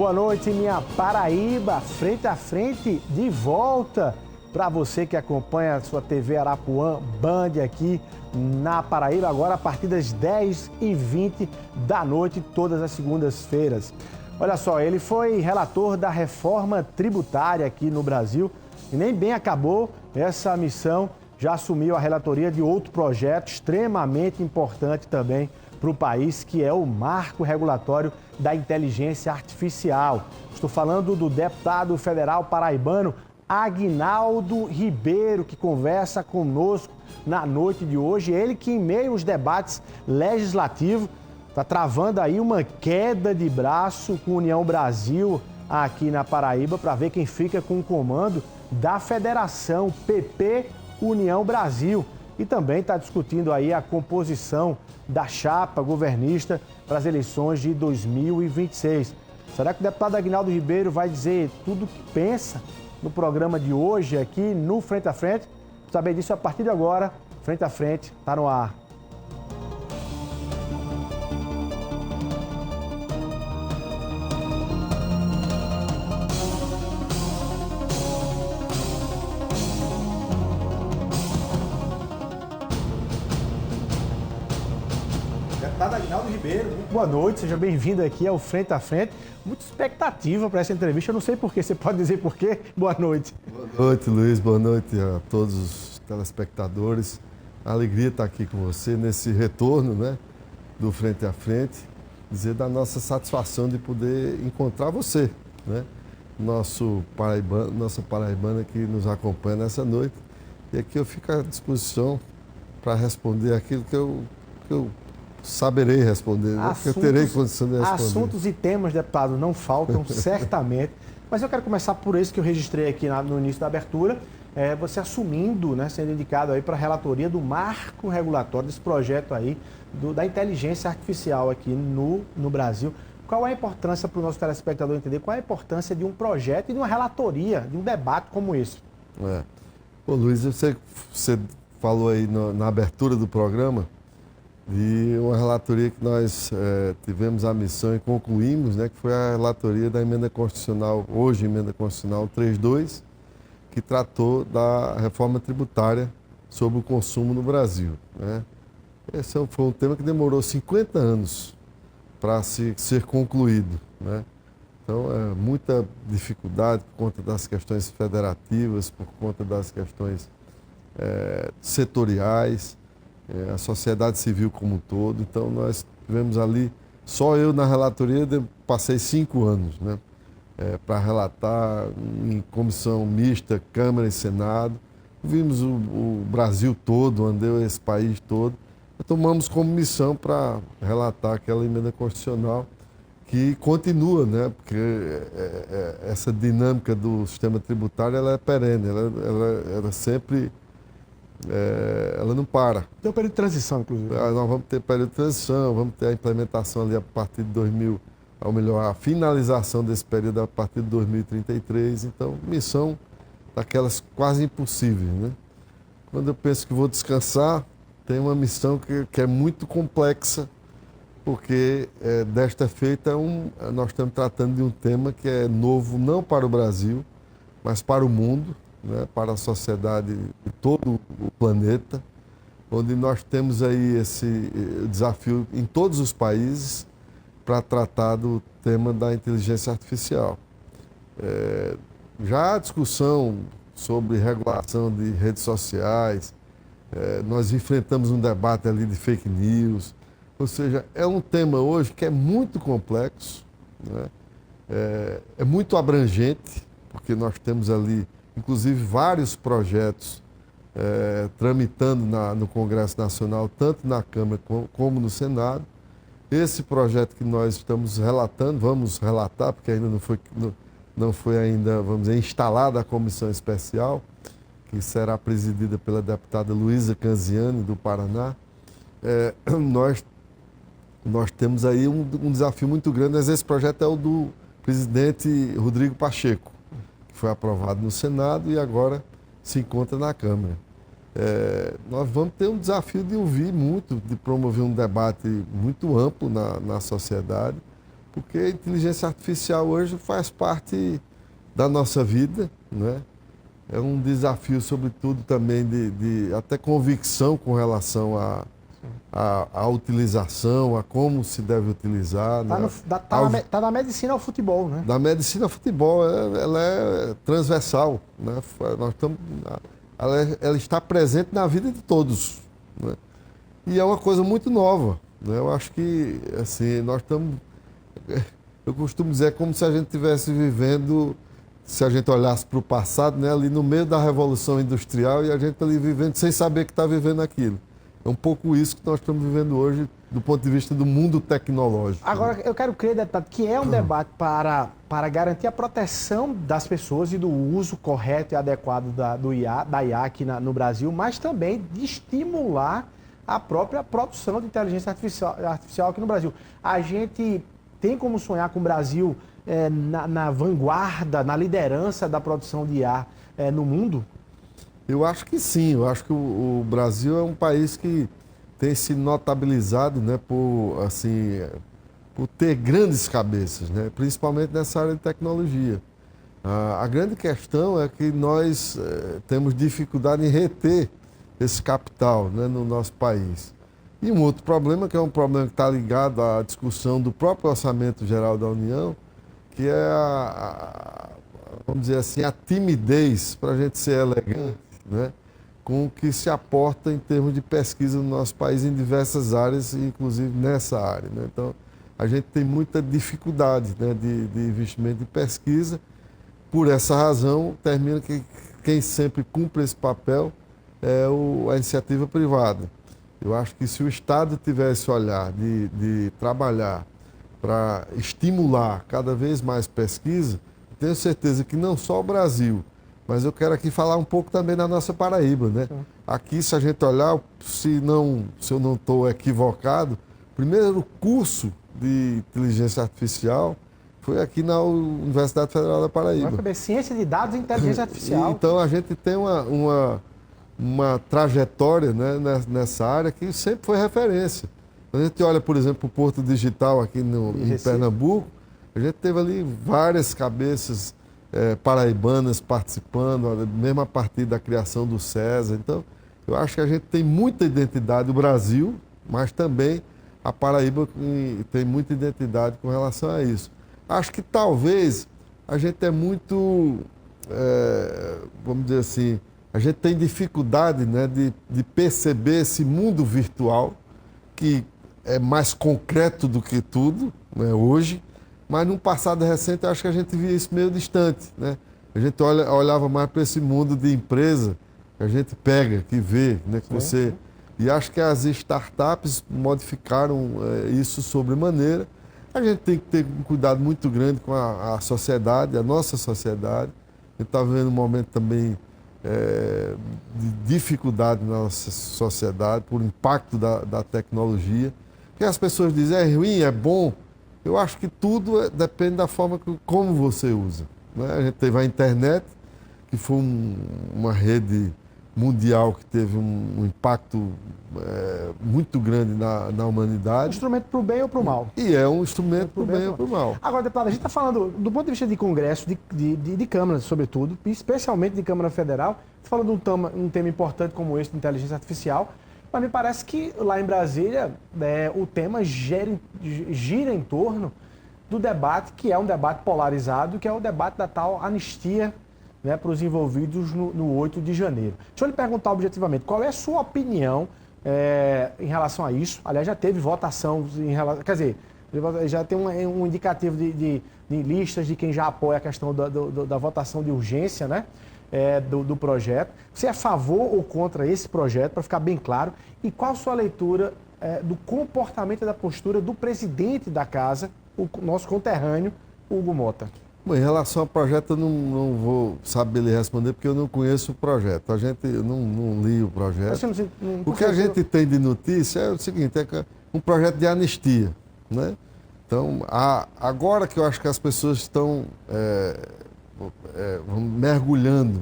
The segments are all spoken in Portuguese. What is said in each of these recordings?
boa noite, minha Paraíba, frente a frente, de volta para você que acompanha a sua TV Arapuã Band aqui na Paraíba, agora a partir das 10h20 da noite, todas as segundas-feiras. Olha só, ele foi relator da reforma tributária aqui no Brasil e nem bem acabou essa missão, já assumiu a relatoria de outro projeto extremamente importante também para o país, que é o Marco Regulatório da Inteligência Artificial. Estou falando do deputado federal paraibano Aguinaldo Ribeiro, que conversa conosco na noite de hoje. Ele que, em meio aos debates legislativos, está travando aí uma queda de braço com União Brasil aqui na Paraíba para ver quem fica com o comando da Federação PP União Brasil. E também está discutindo aí a composição da chapa governista para as eleições de 2026. Será que o deputado Aguinaldo Ribeiro vai dizer tudo o que pensa no programa de hoje aqui no Frente a Frente? Vou saber disso a partir de agora. Frente a Frente está no ar. Deputado Aguinaldo Ribeiro, muito boa noite, seja bem-vindo aqui ao Frente a Frente. Muita expectativa para essa entrevista, eu não sei porquê, você pode dizer porquê? Boa noite. Boa noite, Luiz, boa noite a todos os telespectadores. A alegria estar aqui com você nesse retorno, né, do Frente a Frente, dizer da nossa satisfação de poder encontrar você, né, nossa paraibana que nos acompanha nessa noite. E aqui eu fico à disposição para responder aquilo que eu saberei responder, né? Eu terei condição de responder. Assuntos e temas, deputado, não faltam, certamente. Mas eu quero começar por esse que eu registrei aqui no início da abertura. Você assumindo, né, sendo indicado aí para a relatoria do marco regulatório desse projeto aí da inteligência artificial aqui no Brasil. Qual é a importância para o nosso telespectador entender? Qual é a importância de um projeto e de uma relatoria, de um debate como esse? Ô, Luiz, você falou aí na abertura do programa de uma relatoria que nós tivemos a missão e concluímos, né, que foi a relatoria da emenda constitucional, hoje emenda constitucional 32, que tratou da reforma tributária sobre o consumo no Brasil, né? Esse foi um tema que demorou 50 anos para ser concluído, né? Então, muita dificuldade por conta das questões federativas, por conta das questões setoriais, a sociedade civil como um todo. Então, nós tivemos ali, só eu na relatoria passei 5 anos, né, para relatar em comissão mista, Câmara e Senado. Vimos o Brasil todo, andei esse país todo. Tomamos como missão para relatar aquela emenda constitucional que continua, né, porque essa dinâmica do sistema tributário ela é perene, ela sempre... ela não para. Tem um período de transição, inclusive. Nós vamos ter período de transição, vamos ter a implementação ali a partir de 2000, ou melhor, a finalização desse período a partir de 2033. Então, missão daquelas quase impossíveis, né? Quando eu penso que vou descansar, tem uma missão que é muito complexa, porque desta feita nós estamos tratando de um tema que é novo não para o Brasil, mas para o mundo, né, para a sociedade de todo o planeta, onde nós temos aí esse desafio em todos os países para tratar do tema da inteligência artificial. Já a discussão sobre regulação de redes sociais, nós enfrentamos um debate ali de fake news, ou seja, é um tema hoje que é muito complexo, né, é muito abrangente, porque nós temos ali inclusive vários projetos tramitando no Congresso Nacional, tanto na Câmara como no Senado. Esse projeto que nós estamos relatando, vamos relatar, porque ainda não foi ainda, vamos dizer, instalada a comissão especial, que será presidida pela deputada Luísa Canziani, do Paraná. Nós temos aí um desafio muito grande, mas esse projeto é o do presidente Rodrigo Pacheco, foi aprovado no Senado e agora se encontra na Câmara. Nós vamos ter um desafio de ouvir muito, de promover um debate muito amplo na sociedade, porque a inteligência artificial hoje faz parte da nossa vida, né? É um desafio, sobretudo, também de até convicção com relação à utilização, a como se deve utilizar. Tá na medicina ao futebol, né? Da medicina ao futebol, ela é transversal, né? Ela está presente na vida de todos, né? E é uma coisa muito nova, né? Eu acho que, assim, nós estamos... Eu costumo dizer, é como se a gente estivesse vivendo, se a gente olhasse para o passado, né, ali no meio da Revolução Industrial e a gente ali vivendo sem saber que está vivendo aquilo. É um pouco isso que nós estamos vivendo hoje do ponto de vista do mundo tecnológico. Agora, eu quero crer, deputado, que é um debate para garantir a proteção das pessoas e do uso correto e adequado da IA aqui no Brasil, mas também de estimular a própria produção de inteligência artificial aqui no Brasil. A gente tem como sonhar com o Brasil na vanguarda, na liderança da produção de IA no mundo? Eu acho que sim. Eu acho que o Brasil é um país que tem se notabilizado, né, por ter grandes cabeças, né, principalmente nessa área de tecnologia. A grande questão é que nós temos dificuldade em reter esse capital, né, no nosso país. E um outro problema, que é um problema que está ligado à discussão do próprio Orçamento Geral da União, que é vamos dizer assim, a timidez, para a gente ser elegante, né, com o que se aporta em termos de pesquisa no nosso país em diversas áreas, inclusive nessa área, né? Então, a gente tem muita dificuldade, né, de investimento em pesquisa. Por essa razão, termina que quem sempre cumpre esse papel é a iniciativa privada. Eu acho que se o Estado tivesse olhar de trabalhar para estimular cada vez mais pesquisa, tenho certeza que não só o Brasil, mas eu quero aqui falar um pouco também da nossa Paraíba, né? Aqui, se a gente olhar, se eu não estou equivocado, o primeiro curso de inteligência artificial foi aqui na Universidade Federal da Paraíba. Vai ciência de dados e inteligência artificial. Então, a gente tem uma trajetória, né, nessa área que sempre foi referência. Quando a gente olha, por exemplo, o Porto Digital aqui em Pernambuco, a gente teve ali várias cabeças paraibanas participando, mesmo a partir da criação do César. Então, eu acho que a gente tem muita identidade do Brasil, mas também a Paraíba tem muita identidade com relação a isso. Acho que talvez a gente é muito, vamos dizer assim, a gente tem dificuldade, né, de perceber esse mundo virtual, que é mais concreto do que tudo, né, hoje, mas num passado recente eu acho que a gente via isso meio distante, né? A gente olhava mais para esse mundo de empresa, que a gente pega, que vê, né, que você... E acho que as startups modificaram isso sobremaneira. A gente tem que ter um cuidado muito grande com a sociedade, a nossa sociedade. A gente está vivendo um momento também de dificuldade na nossa sociedade por impacto da tecnologia. Porque as pessoas dizem, é ruim, é bom. Eu acho que tudo depende da forma como você usa, né? A gente teve a internet, que foi uma rede mundial que teve um impacto muito grande na humanidade. Um instrumento para o bem ou para o mal. E é um instrumento para o bem ou para o mal. Agora, deputado, a gente está falando do ponto de vista de Congresso, de câmaras, sobretudo, especialmente de Câmara Federal, falando de um tema importante como esse de inteligência artificial, mas me parece que lá em Brasília o tema gira em torno do debate, que é um debate polarizado, que é o debate da tal anistia, né, para os envolvidos no 8 de janeiro. Deixa eu lhe perguntar objetivamente, qual é a sua opinião em relação a isso? Aliás, já teve votação, quer dizer, já tem um indicativo de listas de quem já apoia a questão da votação de urgência, né, do projeto. Você é a favor ou contra esse projeto, para ficar bem claro? E qual a sua leitura do comportamento e da postura do presidente da casa, o nosso conterrâneo, Hugo Mota? Bom, em relação ao projeto, eu não vou saber lhe responder, porque eu não conheço o projeto. Eu não li o projeto. O que a gente tem de notícia é o seguinte, é um projeto de anistia, né? Então, agora que eu acho que as pessoas estão mergulhando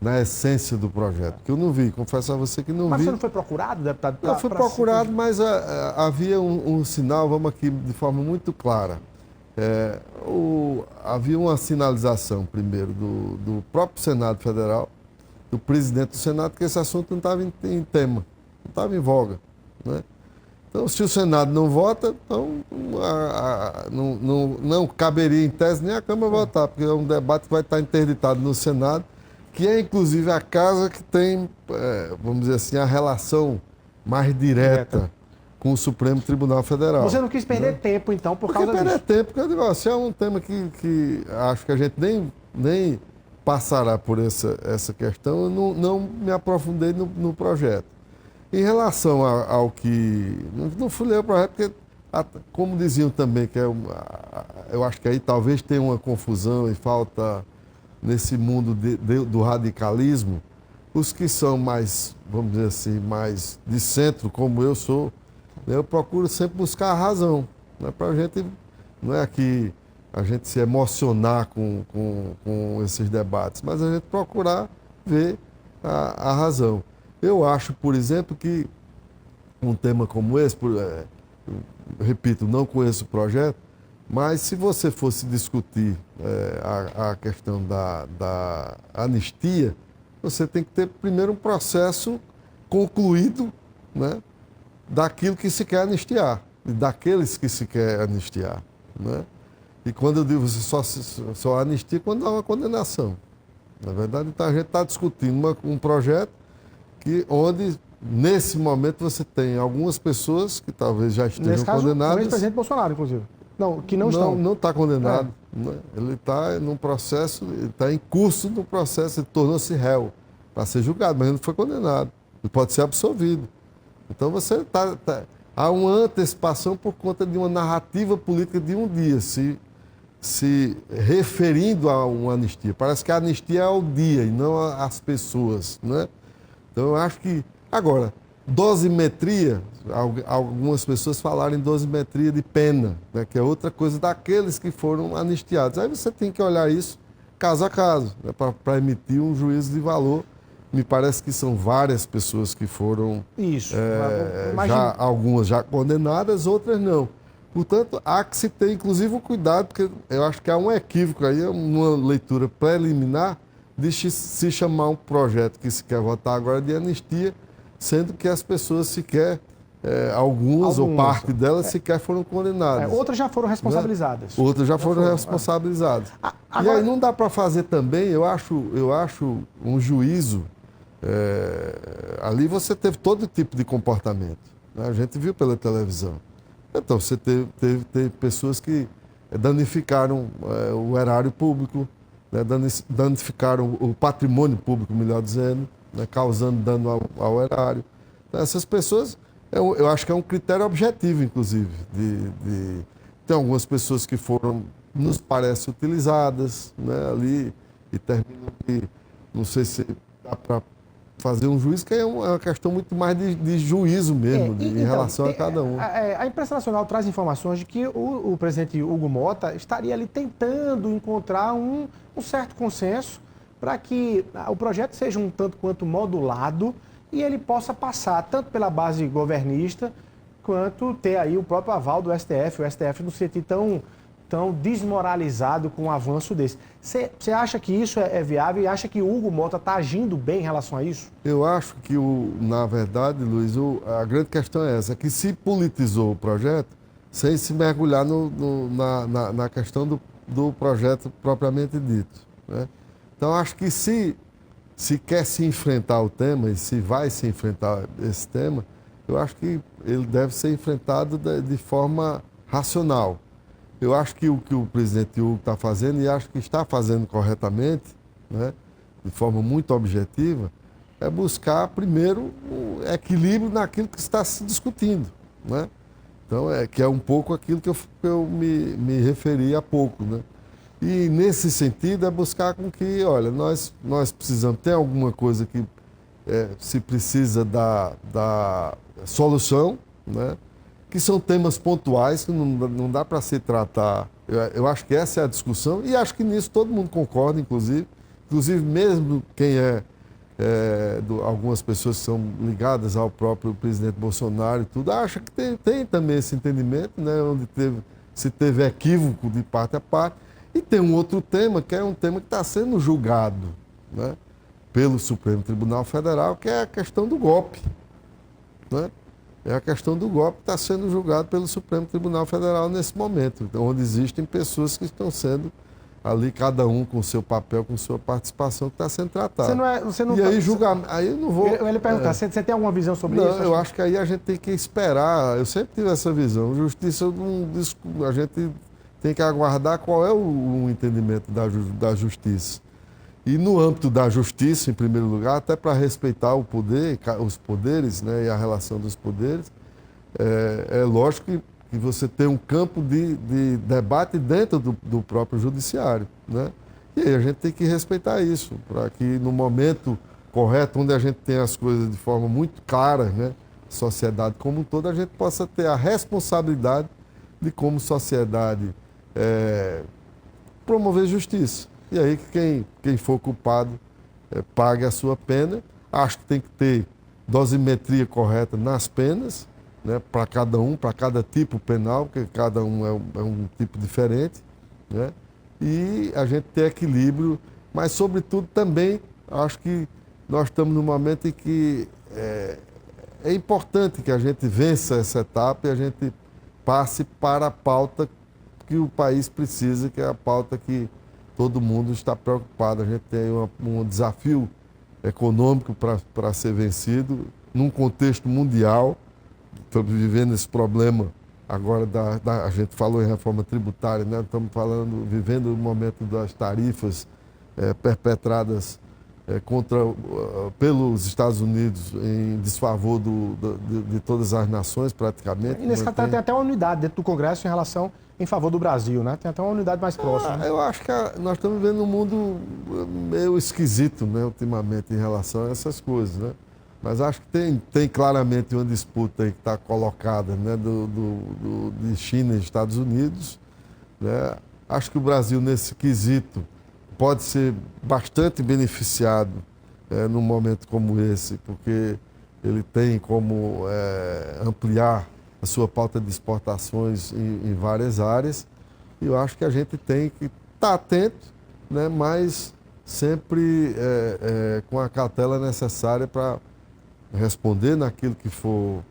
na essência do projeto, que eu não vi, confesso a você que não vi. Mas você não foi procurado, deputado? Eu fui procurado, mas havia um sinal, vamos aqui de forma muito clara. Havia uma sinalização, primeiro, do próprio Senado Federal, do presidente do Senado, que esse assunto não estava em tema, não estava em voga, né? Então, se o Senado não vota, então não caberia em tese nem a Câmara votar, porque é um debate que vai estar interditado no Senado, que é inclusive a casa que tem, vamos dizer assim, a relação mais direta com o Supremo Tribunal Federal. Você não quis perder tempo, então, por causa disso? Perder tempo, porque eu digo, se é um tema que acho que a gente nem passará por essa questão, eu não me aprofundei no projeto. Em relação ao que... Não fui ler o projeto, porque, como diziam também, que eu acho que aí talvez tenha uma confusão e falta, nesse mundo do radicalismo, os que são mais, vamos dizer assim, mais de centro, como eu sou, eu procuro sempre buscar a razão, né, para a gente, não é aqui a gente se emocionar com esses debates, mas a gente procurar ver a razão. Eu acho, por exemplo, que um tema como esse, repito, não conheço o projeto, mas se você fosse discutir a questão da anistia, você tem que ter primeiro um processo concluído, né, daquilo que se quer anistiar, e daqueles que se quer anistiar, né? E quando eu digo, você só anistia quando há uma condenação. Na verdade, então a gente está discutindo um projeto onde, nesse momento, você tem algumas pessoas que talvez já estejam condenadas. O ex-presidente Bolsonaro, inclusive. Não, que não estão. Não está condenado. Né? Ele está num processo, ele está em curso do processo, ele tornou-se réu para ser julgado, mas ele não foi condenado. Ele pode ser absolvido. Então você há uma antecipação por conta de uma narrativa política de um dia, se referindo a uma anistia. Parece que a anistia é o dia e não as pessoas, né? Então eu acho que... Agora, dosimetria, algumas pessoas falaram em dosimetria de pena, né, que é outra coisa daqueles que foram anistiados. Aí você tem que olhar isso caso a caso, né, para emitir um juízo de valor. Me parece que são várias pessoas que foram, algumas já condenadas, outras não. Portanto, há que se ter, inclusive, um cuidado, porque eu acho que há um equívoco aí, numa leitura preliminar, de se chamar um projeto que se quer votar agora de anistia, sendo que as pessoas sequer, algumas ou parte delas sequer foram condenadas. Outras já foram responsabilizadas. Né? Outras já foram responsabilizadas. Agora... E aí não dá para fazer também, eu acho um juízo, ali você teve todo tipo de comportamento, né? A gente viu pela televisão. Então você teve pessoas que danificaram o erário público, né, danificaram o patrimônio público, melhor dizendo, né, causando dano ao erário. Então, essas pessoas, eu acho que é um critério objetivo, inclusive. Tem algumas pessoas que foram, nos parece, utilizadas, né, ali e terminam que, não sei se dá para fazer um juízo, que é uma questão muito mais de juízo mesmo, em relação a cada um. A imprensa nacional traz informações de que o presidente Hugo Motta estaria ali tentando encontrar um certo consenso para que o projeto seja um tanto quanto modulado e ele possa passar tanto pela base governista quanto ter aí o próprio aval do STF, o STF não se sentir tão desmoralizado com um avanço desse. Você acha que isso é viável e acha que o Hugo Motta está agindo bem em relação a isso? Eu acho que, na verdade, Luiz, a grande questão é essa, que se politizou o projeto sem se mergulhar na questão do projeto propriamente dito, né? Então, acho que se quer se enfrentar o tema, e se vai se enfrentar esse tema, eu acho que ele deve ser enfrentado de forma racional. Eu acho que o presidente Hugo está fazendo, e acho que está fazendo corretamente, né, de forma muito objetiva, é buscar, primeiro, o equilíbrio naquilo que está se discutindo, né? Então, que é um pouco aquilo que eu me referi há pouco, né? E, nesse sentido, é buscar com que, olha, nós precisamos ter alguma coisa que se precisa da solução, né? Que são temas pontuais que não dá para se tratar. Eu acho que essa é a discussão e acho que nisso todo mundo concorda, inclusive mesmo quem algumas pessoas que são ligadas ao próprio presidente Bolsonaro e tudo, acha que tem também esse entendimento, né, onde se teve equívoco de parte a parte. E tem um outro tema, que é um tema que está sendo julgado, né, pelo Supremo Tribunal Federal, que é a questão do golpe. Né? É a questão do golpe que está sendo julgado pelo Supremo Tribunal Federal nesse momento, onde existem pessoas que estão sendo ali, cada um com o seu papel, com sua participação, que está sendo tratado. Você não e aí, julgamento. Aí eu não vou. Eu ia lhe perguntar, você tem alguma visão sobre não, isso? Eu acho que aí a gente tem que esperar. Eu sempre tive essa visão. Justiça, a gente tem que aguardar qual é o entendimento da justiça. E no âmbito da justiça, em primeiro lugar, até para respeitar o poder, os poderes, né, e a relação dos poderes, é lógico que você tem um campo de debate dentro do próprio judiciário. Né? E aí a gente tem que respeitar isso, para que no momento correto, onde a gente tem as coisas de forma muito clara, né, sociedade como um todo, a gente possa ter a responsabilidade de, como sociedade, promover justiça. E aí quem for culpado pague a sua pena. Acho que tem que ter dosimetria correta nas penas, né, para cada tipo penal, porque cada um é um tipo diferente. Né? E a gente ter equilíbrio, mas sobretudo também acho que nós estamos num momento em que é importante que a gente vença essa etapa e a gente passe para a pauta que o país precisa, que é a pauta que todo mundo está preocupado. A gente tem um desafio econômico para ser vencido, num contexto mundial. Estamos vivendo esse problema agora, a gente falou em reforma tributária, né? Estamos vivendo o momento das tarifas perpetradas pelos Estados Unidos em desfavor de todas as nações, praticamente. E nesse caso tem até uma unidade dentro do Congresso em favor do Brasil, né? Tem até uma unidade mais próxima. Eu acho que nós estamos vivendo um mundo meio esquisito, né, ultimamente, em relação a essas coisas, né? Mas acho que tem claramente uma disputa aí que está colocada, né, de China e Estados Unidos. Né? Acho que o Brasil, nesse quesito, pode ser bastante beneficiado num momento como esse, porque ele tem como ampliar a sua pauta de exportações em várias áreas. E eu acho que a gente tem que estar atento, né, mas sempre com a cautela necessária para responder naquilo que for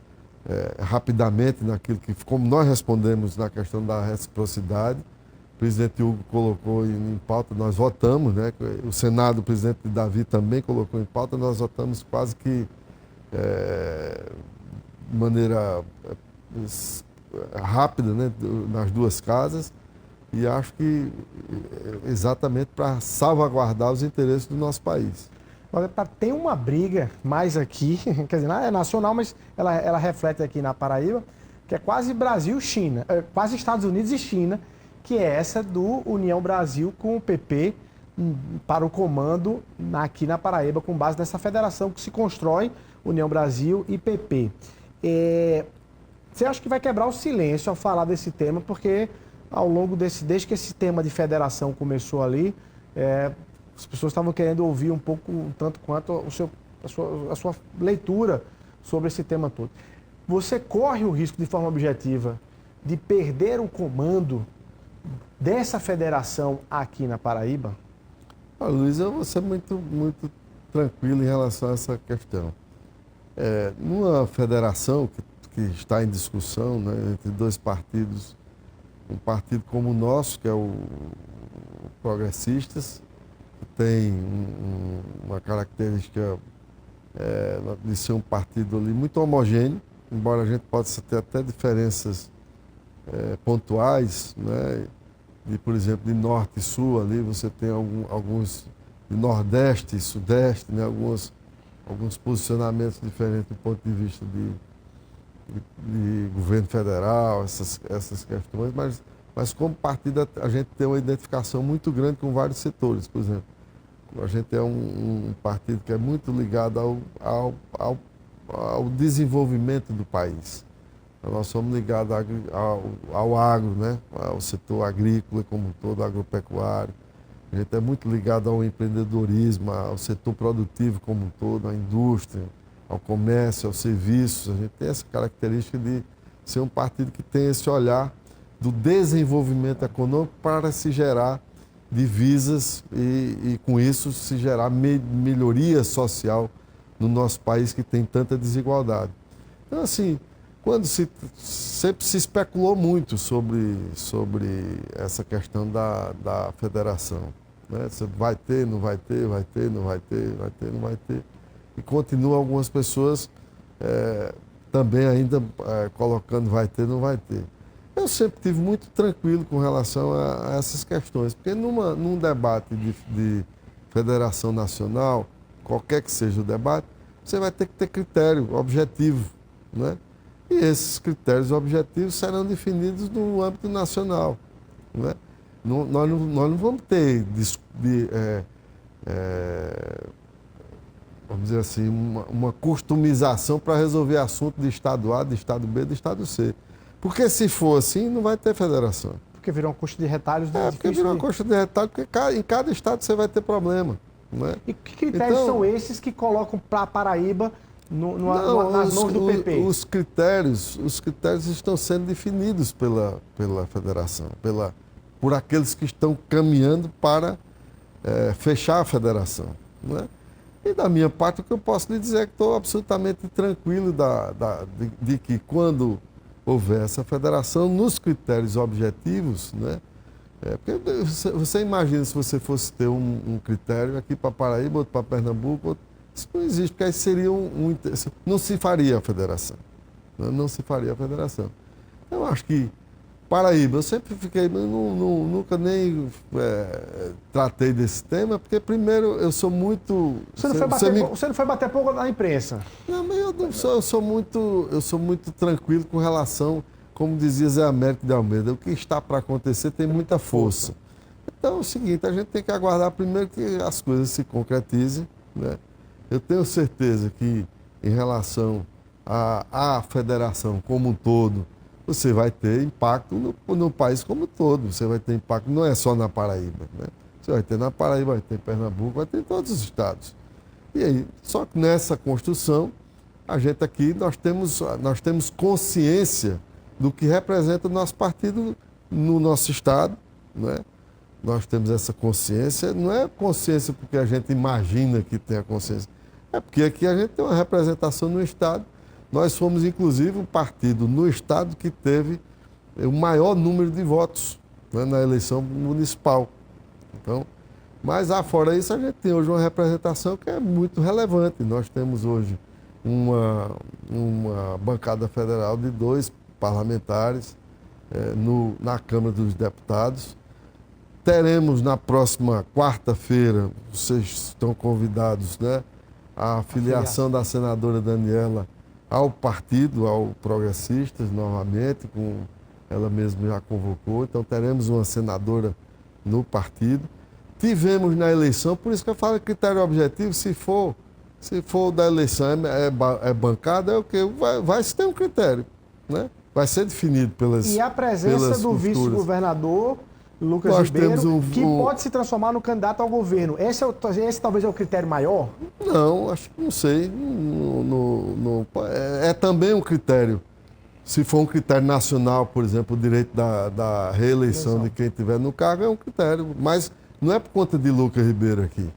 rapidamente, como nós respondemos na questão da reciprocidade. O presidente Hugo colocou em pauta, nós votamos, né? O Senado, o presidente Davi também colocou em pauta, nós votamos quase que de maneira rápida, né? Nas duas casas, e acho que exatamente para salvaguardar os interesses do nosso país. Olha, tem uma briga mais aqui, quer dizer, é nacional, mas ela reflete aqui na Paraíba, que é quase Brasil-China, quase Estados Unidos e China, que é essa do União Brasil com o PP para o comando aqui na Paraíba, com base nessa federação que se constrói, União Brasil e PP. Você acha que vai quebrar o silêncio ao falar desse tema, porque ao longo desde que esse tema de federação começou ali, as pessoas estavam querendo ouvir um pouco, tanto quanto a sua leitura sobre esse tema todo. Você corre o risco, de forma objetiva, de perder o comando dessa federação aqui na Paraíba? Luiz, eu vou ser muito tranquilo em relação a essa questão. Numa federação que está em discussão, né, entre dois partidos, um partido como o nosso, que é o Progressistas, que tem uma característica de ser um partido ali muito homogêneo, embora a gente possa ter até diferenças pontuais, né? Por exemplo, de norte e sul, ali você tem alguns de nordeste e sudeste, né? Alguns posicionamentos diferentes do ponto de vista de governo federal, essas questões, mas como partido a gente tem uma identificação muito grande com vários setores. Por exemplo, a gente é um partido que é muito ligado ao desenvolvimento do país. Nós somos ligados ao agro, né? Ao setor agrícola como um todo, agropecuário. A gente é muito ligado ao empreendedorismo, ao setor produtivo como um todo, à indústria, ao comércio, aos serviços. A gente tem essa característica de ser um partido que tem esse olhar do desenvolvimento econômico para se gerar divisas e com isso se gerar melhoria social no nosso país que tem tanta desigualdade. Então, assim, sempre se especulou muito sobre essa questão da federação. Né? Você vai ter, não vai ter, vai ter, não vai ter, vai ter, não vai ter. E continua algumas pessoas também ainda colocando vai ter, não vai ter. Eu sempre tive muito tranquilo com relação a essas questões, porque num debate de federação nacional, qualquer que seja o debate, você vai ter que ter critério objetivo, né? E esses critérios objetivos serão definidos no âmbito nacional, né? Nós não vamos ter, vamos dizer assim, uma customização para resolver assunto de Estado A, de Estado B, de Estado C. Porque se for assim, não vai ter federação. Porque virou um custo de retalhos. Porque virou um custo de retalho, porque em cada estado você vai ter problema. Né? E que critérios são esses que colocam para a Paraíba nas mãos do PP? Os critérios estão sendo definidos pela federação, por aqueles que estão caminhando para fechar a federação. Né? E da minha parte, o que eu posso lhe dizer é que estou absolutamente tranquilo de que quando houver essa federação, nos critérios objetivos, né? Porque você imagina se você fosse ter um critério aqui para Paraíba, outro para Pernambuco, isso não existe, porque aí seria não se faria a federação. Né? Não se faria a federação. Eu acho que Paraíba, eu sempre fiquei, nunca nem tratei desse tema, porque primeiro eu sou muito... Você não foi bater pouco na imprensa? Não, mas eu sou muito tranquilo com relação, como dizia Zé Américo de Almeida, o que está para acontecer tem muita força. Então é o seguinte, a gente tem que aguardar primeiro que as coisas se concretizem. Né? Eu tenho certeza que em relação à federação como um todo, você vai ter impacto no país como um todo. Você vai ter impacto, não é só na Paraíba. Né? Você vai ter na Paraíba, vai ter em Pernambuco, vai ter em todos os estados. E aí, só que nessa construção, a gente aqui, nós temos consciência do que representa o nosso partido no nosso estado. Né? Nós temos essa consciência, não é consciência porque a gente imagina que tem a consciência, é porque aqui a gente tem uma representação no estado. Nós fomos, inclusive, o partido no estado que teve o maior número de votos, né, na eleição municipal. Então, mas fora isso, a gente tem hoje uma representação que é muito relevante. Nós temos hoje uma bancada federal de 2 parlamentares na Câmara dos Deputados. Teremos na próxima quarta-feira, vocês estão convidados, né, a filiação da senadora Daniela ao partido, ao Progressistas, novamente, ela mesma já convocou, então teremos uma senadora no partido. Tivemos na eleição, por isso que eu falo critério objetivo, se for da eleição é bancada, é o quê? Vai se ter um critério, né? Vai ser definido pelas E a presença do vice-governador Lucas Ribeiro, que pode se transformar no candidato ao governo. Esse talvez é o critério maior? Não, acho que não sei. É também um critério. Se for um critério nacional, por exemplo, o direito da reeleição de quem estiver no cargo é um critério. Mas não é por conta de Lucas Ribeiro aqui.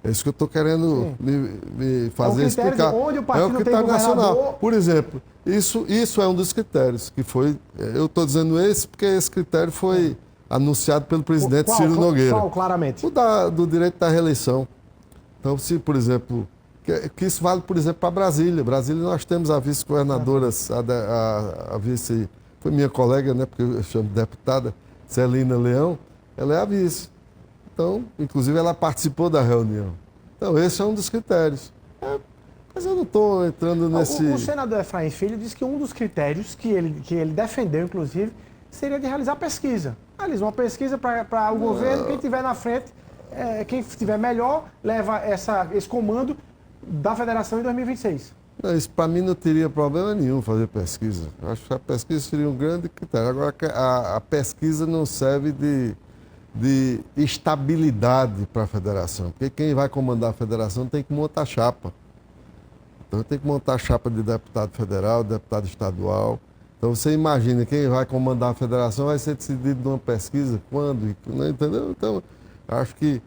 É isso que eu estou querendo me fazer explicar. Onde o partido é um critério tem nacional. Por exemplo, isso é um dos critérios que foi. Eu estou dizendo esse porque esse critério foi anunciado pelo presidente Ciro Nogueira. Qual, claramente? Do direito da reeleição. Então, se, por exemplo, que isso vale, por exemplo, para Brasília. Brasília nós temos a vice-governadora, a vice, foi minha colega, né, porque eu chamo de deputada, Celina Leão, ela é a vice. Então, inclusive, ela participou da reunião. Então, esse é um dos critérios. Mas eu não estou entrando nesse... O senador Efraim Filho disse que um dos critérios que ele defendeu, inclusive, seria de realizar pesquisa. Realiza uma pesquisa para o governo, quem estiver na frente, quem estiver melhor, leva esse comando da federação em 2026. Não, isso para mim não teria problema nenhum fazer pesquisa. Eu acho que a pesquisa seria um grande critério. Agora, a pesquisa não serve de estabilidade para a federação, porque quem vai comandar a federação tem que montar chapa. Então tem que montar chapa de deputado federal, deputado estadual, Então você imagina, quem vai comandar a federação vai ser decidido numa pesquisa, quando, né, entendeu? Então, acho que,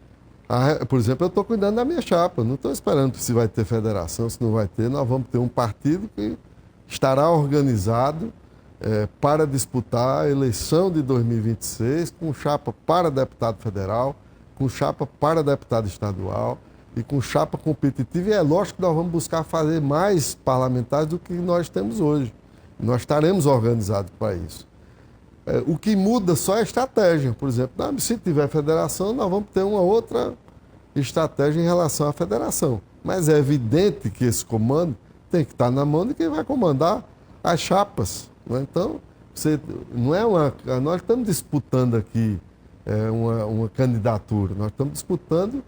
por exemplo, eu estou cuidando da minha chapa, não estou esperando se vai ter federação, se não vai ter. Nós vamos ter um partido que estará organizado para disputar a eleição de 2026, com chapa para deputado federal, com chapa para deputado estadual e com chapa competitiva. E é lógico que nós vamos buscar fazer mais parlamentares do que nós temos hoje. Nós estaremos organizados para isso. O que muda só é a estratégia. Por exemplo, se tiver federação, nós vamos ter uma outra estratégia em relação à federação. Mas é evidente que esse comando tem que estar na mão de quem vai comandar as chapas. Né? Então, não é nós estamos disputando aqui uma candidatura, nós estamos disputando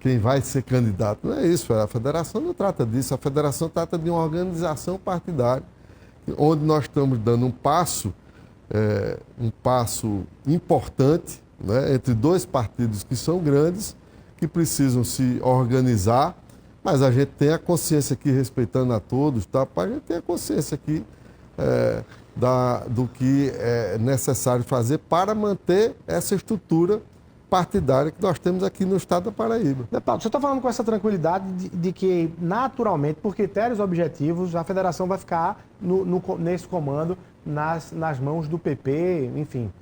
quem vai ser candidato. Não é isso, a federação não trata disso, a federação trata de uma organização partidária, onde nós estamos dando um passo importante, né, entre dois partidos que são grandes, que precisam se organizar, mas a gente tem a consciência aqui, respeitando a todos, tá? A gente tem a consciência aqui do que é necessário fazer para manter essa estrutura partidária que nós temos aqui no estado da Paraíba. Deputado, você está falando com essa tranquilidade de que, naturalmente, por critérios objetivos, a federação vai ficar nesse comando nas mãos do PP, enfim,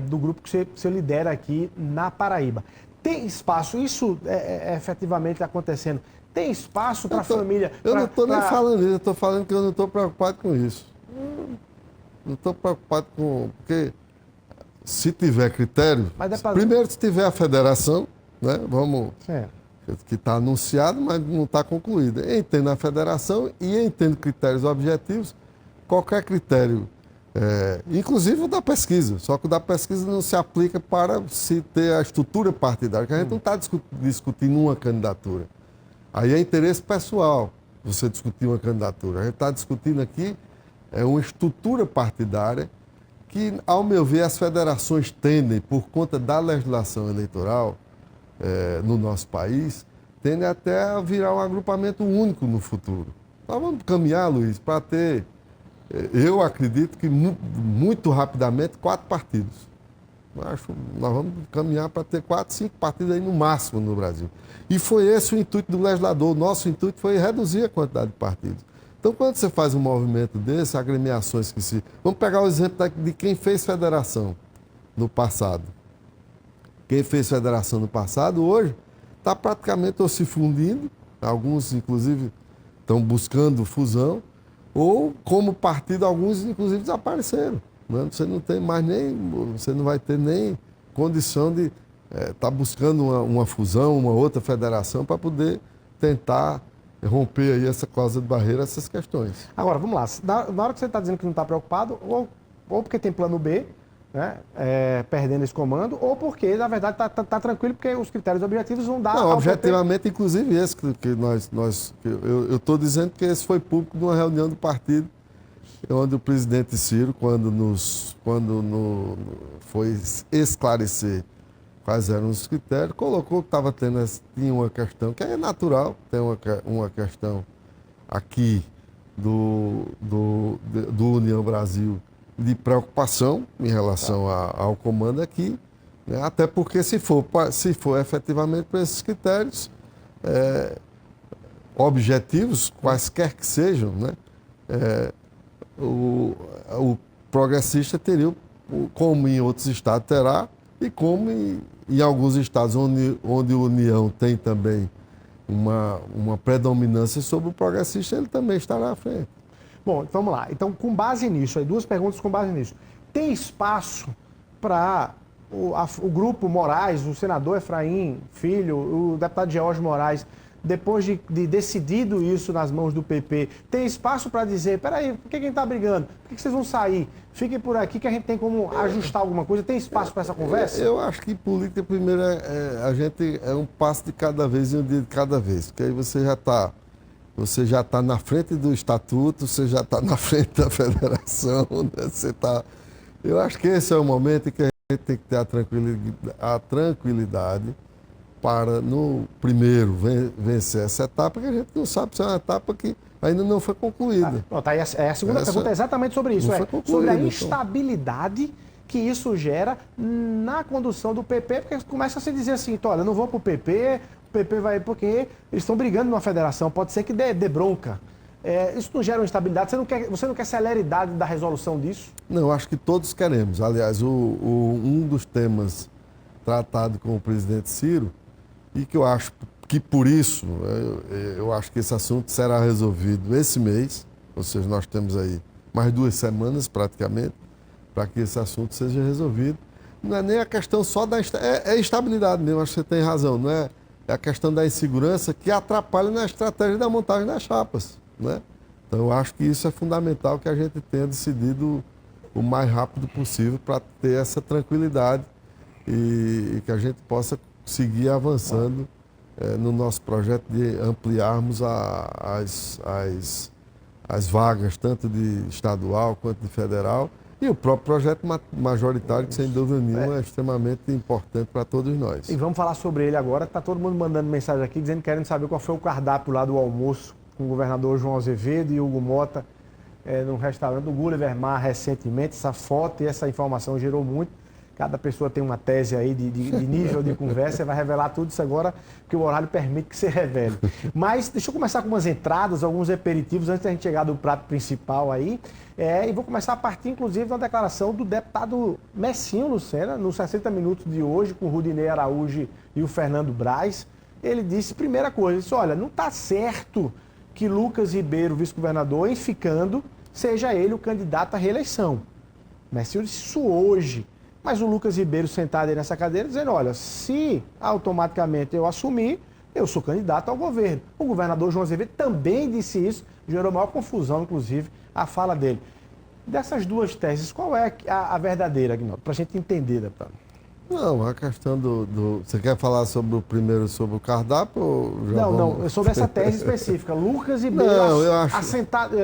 do grupo que você lidera aqui na Paraíba. Tem espaço, isso efetivamente está acontecendo, tem espaço para a família... Eu não estou nem falando isso, eu estou falando que eu não estou preocupado com isso. Não estou preocupado com... Porque se tiver critério... Primeiro, se tiver a federação, né, que está anunciado, mas não está concluída. Entendo a federação e entendo critérios objetivos, qualquer critério, inclusive o da pesquisa, só que o da pesquisa não se aplica para se ter a estrutura partidária, que a gente não está discutindo uma candidatura. Aí é interesse pessoal você discutir uma candidatura. A gente está discutindo aqui uma estrutura partidária que, ao meu ver, as federações tendem, por conta da legislação eleitoral no nosso país, tendem até a virar um agrupamento único no futuro. Nós vamos caminhar, Luiz, para ter, eu acredito que muito rapidamente, 4 partidos. Nós vamos caminhar para ter 4, 5 partidos aí no máximo no Brasil. E foi esse o intuito do legislador. O nosso intuito foi reduzir a quantidade de partidos. Então, quando você faz um movimento desse, agremiações que se... Vamos pegar o exemplo de quem fez federação no passado. Quem fez federação no passado, hoje, está praticamente ou se fundindo, alguns, inclusive, estão buscando fusão, ou, como partido, alguns, inclusive, desapareceram. Né? Você não tem mais você não vai ter nem condição de estar buscando uma fusão, uma outra federação, para poder tentar romper aí essa cláusula de barreira, essas questões. Agora, vamos lá. Na hora que você está dizendo que não está preocupado, ou porque tem plano B, né, perdendo esse comando, ou porque, na verdade, está tranquilo, porque os critérios objetivos vão dar... Não, objetivamente, inclusive esse que eu estou dizendo que esse foi público numa reunião do partido, onde o presidente Ciro, quando foi esclarecer quais eram os critérios, colocou que tinha uma questão que é natural, tem uma questão aqui do União Brasil de preocupação em relação ao comando aqui, né? Até porque se for efetivamente por esses critérios objetivos, quaisquer que sejam, né? O progressista teria, como em outros estados terá, e como em alguns estados onde a União tem também uma predominância sobre o progressista, ele também estará à frente. Bom, vamos lá. Então, com base nisso, aí 2 perguntas com base nisso. Tem espaço para o grupo Moraes, o senador Efraim Filho, o deputado George Moraes, depois de decidido isso nas mãos do PP, tem espaço para dizer, peraí, por que quem está brigando? Por que vocês vão sair? Fiquem por aqui que a gente tem como ajustar alguma coisa. Tem espaço para essa conversa? Eu acho que política, primeiro, a gente um passo de cada vez e um dia de cada vez. Porque aí você já está na frente do estatuto, você já está na frente da federação, né? Eu acho que esse é o momento em que a gente tem que ter a tranquilidade para no primeiro vencer essa etapa, que a gente não sabe se é uma etapa que ainda não foi concluída. Tá aí a segunda pergunta é exatamente sobre isso, sobre a instabilidade que isso gera na condução do PP, porque começa a se dizer assim, olha, não vou para o PP vai porque eles estão brigando numa federação, pode ser que dê bronca. Isso não gera uma instabilidade? Você não quer celeridade da resolução disso? Não, acho que todos queremos. Aliás, um dos temas tratado com o presidente Ciro, e que eu acho que por isso, eu acho que esse assunto será resolvido esse mês, ou seja, nós temos aí mais 2 semanas praticamente, para que esse assunto seja resolvido. Não é nem a questão só da estabilidade mesmo, acho que você tem razão, não é? É a questão da insegurança que atrapalha na estratégia da montagem das chapas, né? Então eu acho que isso é fundamental, que a gente tenha decidido o mais rápido possível para ter essa tranquilidade e que a gente possa seguir avançando no nosso projeto de ampliarmos as vagas, tanto de estadual quanto de federal, e o próprio projeto majoritário, que sem dúvida nenhuma é extremamente importante para todos nós. E vamos falar sobre ele agora. Está todo mundo mandando mensagem aqui, dizendo que querem saber qual foi o cardápio lá do almoço com o governador João Azevedo e Hugo Mota no restaurante do Gulliver Mar recentemente. Essa foto e essa informação gerou muito. Cada pessoa tem uma tese aí de nível de conversa, você vai revelar tudo isso agora, porque o horário permite que você revele. Mas deixa eu começar com umas entradas, alguns aperitivos, antes da gente chegar do prato principal aí. E vou começar a partir, inclusive, da declaração do deputado Messinho Lucena, nos 60 minutos de hoje, com o Rudinei Araújo e o Fernando Braz. Ele disse, primeira coisa, ele disse, olha, não está certo que Lucas Ribeiro, vice-governador, em ficando, seja ele o candidato à reeleição. Messinho disse isso hoje. Mas o Lucas Ribeiro sentado aí nessa cadeira dizendo, olha, se automaticamente eu assumir, eu sou candidato ao governo. O governador João Azevedo também disse isso, gerou maior confusão, inclusive, a fala dele. Dessas duas teses, qual é a verdadeira, Aguinaldo? Para a gente entender, deputado. Não, a questão Você quer falar sobre o primeiro, sobre o cardápio? Ou já não, sobre essa tese específica. Lucas Ribeiro assentado,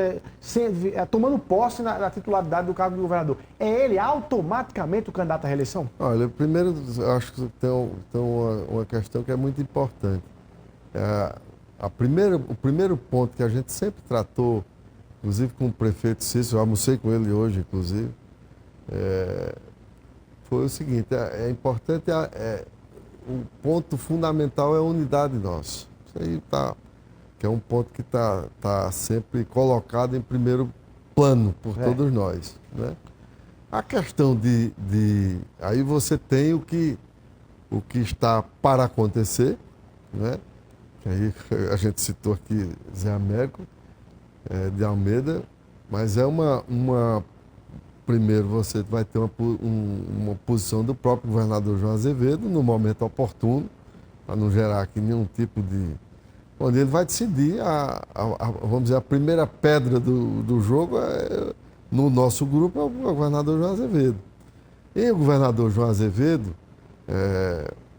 tomando posse na titularidade do cargo de governador. É ele automaticamente o candidato à reeleição? Olha, primeiro, eu acho que tem uma questão que é muito importante. O primeiro ponto que a gente sempre tratou, inclusive com o prefeito Cícero, eu almocei com ele hoje, inclusive, foi o seguinte, é importante, o ponto fundamental é a unidade nossa. Isso aí que é um ponto que tá sempre colocado em primeiro plano por todos nós, né? A questão aí você tem o que está para acontecer, né? Aí a gente citou aqui Zé Américo de Almeida, mas é primeiro, você vai ter uma posição do próprio governador João Azevedo no momento oportuno, para não gerar aqui nenhum tipo de... onde ele vai decidir, vamos dizer, a primeira pedra do jogo no nosso grupo é o governador João Azevedo. E o governador João Azevedo,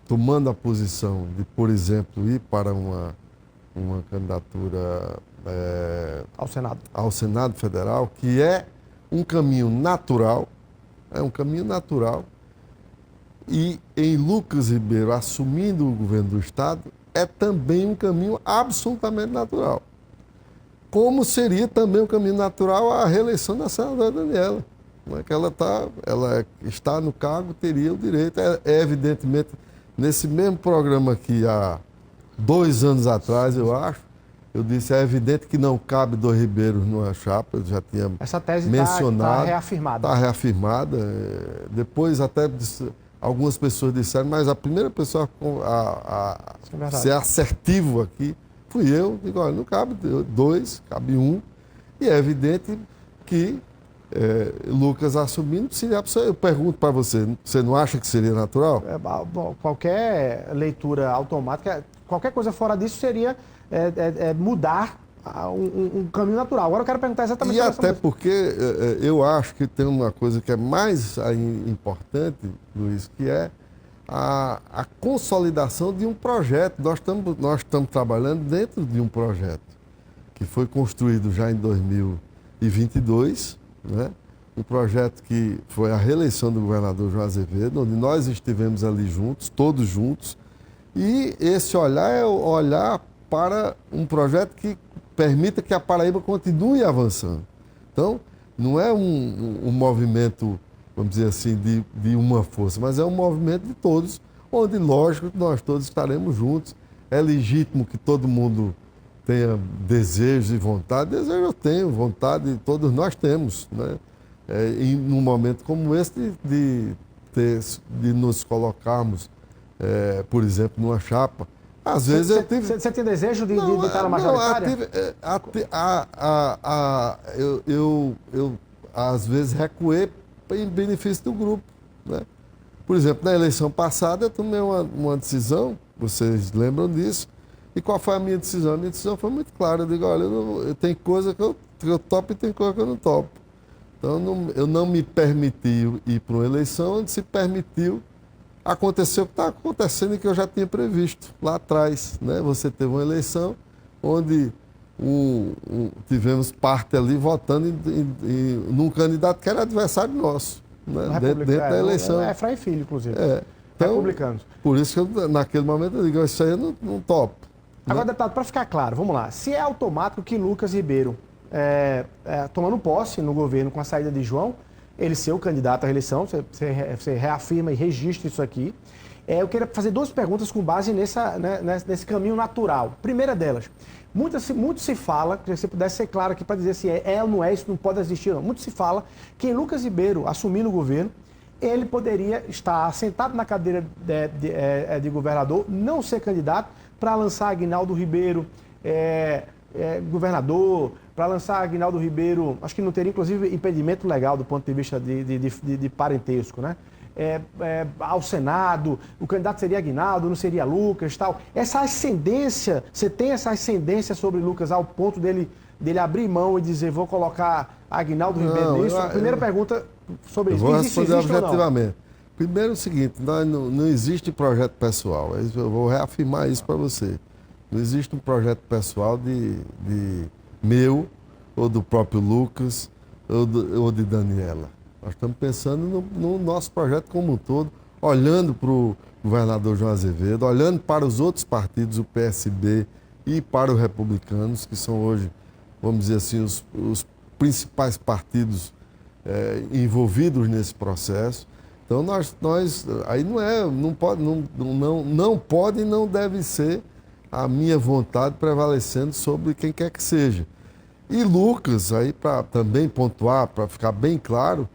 tomando a posição de, por exemplo, ir para uma candidatura ao Senado Federal, que é um caminho natural, e em Lucas Ribeiro assumindo o governo do Estado, é também um caminho absolutamente natural. Como seria também um caminho natural a reeleição da senadora Daniela, né? Que ela está no cargo, teria o direito, evidentemente, nesse mesmo programa aqui, há 2 anos atrás, eu acho, eu disse, é evidente que não cabe 2 Ribeiros numa chapa, eu já tinha essa tese mencionado. Está reafirmada. Está reafirmada. Depois até algumas pessoas disseram, mas a primeira pessoa a ser assertivo aqui fui eu. Digo, olha, não cabe 2, cabe 1. E é evidente que Lucas assumindo seria... Eu pergunto para você, você não acha que seria natural? Qualquer leitura automática, qualquer coisa fora disso seria... mudar um caminho natural. Agora eu quero perguntar exatamente... E até porque eu acho que tem uma coisa que é mais importante, Luiz, que é a consolidação de um projeto. Nós estamos trabalhando dentro de um projeto que foi construído já em 2022, né? Um projeto que foi a reeleição do governador João Azevedo, onde nós estivemos ali juntos, todos juntos, E esse olhar é olhar para um projeto que permita que a Paraíba continue avançando. Então, não é um movimento, vamos dizer assim, de uma força, mas é um movimento de todos, onde, lógico, nós todos estaremos juntos. É legítimo que todo mundo tenha desejos e vontade. Desejo eu tenho, vontade todos nós temos, né? E num momento como esse, de nos colocarmos, por exemplo, numa chapa. Às vezes eu tive... Você tem desejo de estar na majoritária? Eu às vezes recuei em benefício do grupo, né? Por exemplo, na eleição passada eu tomei uma decisão, vocês lembram disso, e qual foi a minha decisão? A minha decisão foi muito clara, eu digo, olha, tem coisa que eu topo e tem coisa que eu não topo. Então eu não me permiti ir para uma eleição onde se permitiu acontecer o que está acontecendo e que eu já tinha previsto lá atrás, né? Você teve uma eleição onde tivemos parte ali votando num candidato que era adversário nosso, né? Dentro da eleição. É Efraim Filho, inclusive. Então, republicanos. Por isso que naquele momento eu digo, isso aí eu não topo. Agora, deputado, para ficar claro, vamos lá. Se é automático que Lucas Ribeiro, tomando posse no governo com a saída de João, ele ser o candidato à reeleição, você reafirma e registra isso aqui. Eu queria fazer duas perguntas com base nesse caminho natural. Primeira delas, muito se fala, que você pudesse ser claro aqui para dizer se é ou não é, isso não pode existir, não. Muito se fala que em Lucas Ribeiro assumindo o governo, ele poderia estar sentado na cadeira de governador, não ser candidato, para lançar Aguinaldo Ribeiro governador, para lançar Aguinaldo Ribeiro, acho que não teria inclusive impedimento legal do ponto de vista de parentesco, né? Ao Senado, o candidato seria Aguinaldo, não seria Lucas, tal. Essa ascendência, você tem essa ascendência sobre Lucas ao ponto dele abrir mão e dizer, vou colocar Aguinaldo Ribeiro nisso? Primeira pergunta sobre isso. Vou responder objetivamente. Primeiro é o seguinte, não existe projeto pessoal, eu vou reafirmar isso para você. Não existe um projeto pessoal de meu, ou do próprio Lucas, ou de Daniela. Nós estamos pensando no nosso projeto como um todo, olhando para o governador João Azevedo, olhando para os outros partidos, o PSB e para os republicanos, que são hoje, vamos dizer assim, os principais partidos envolvidos nesse processo. Então, aí não pode e não deve ser a minha vontade prevalecendo sobre quem quer que seja. E Lucas, aí para também pontuar, para ficar bem claro,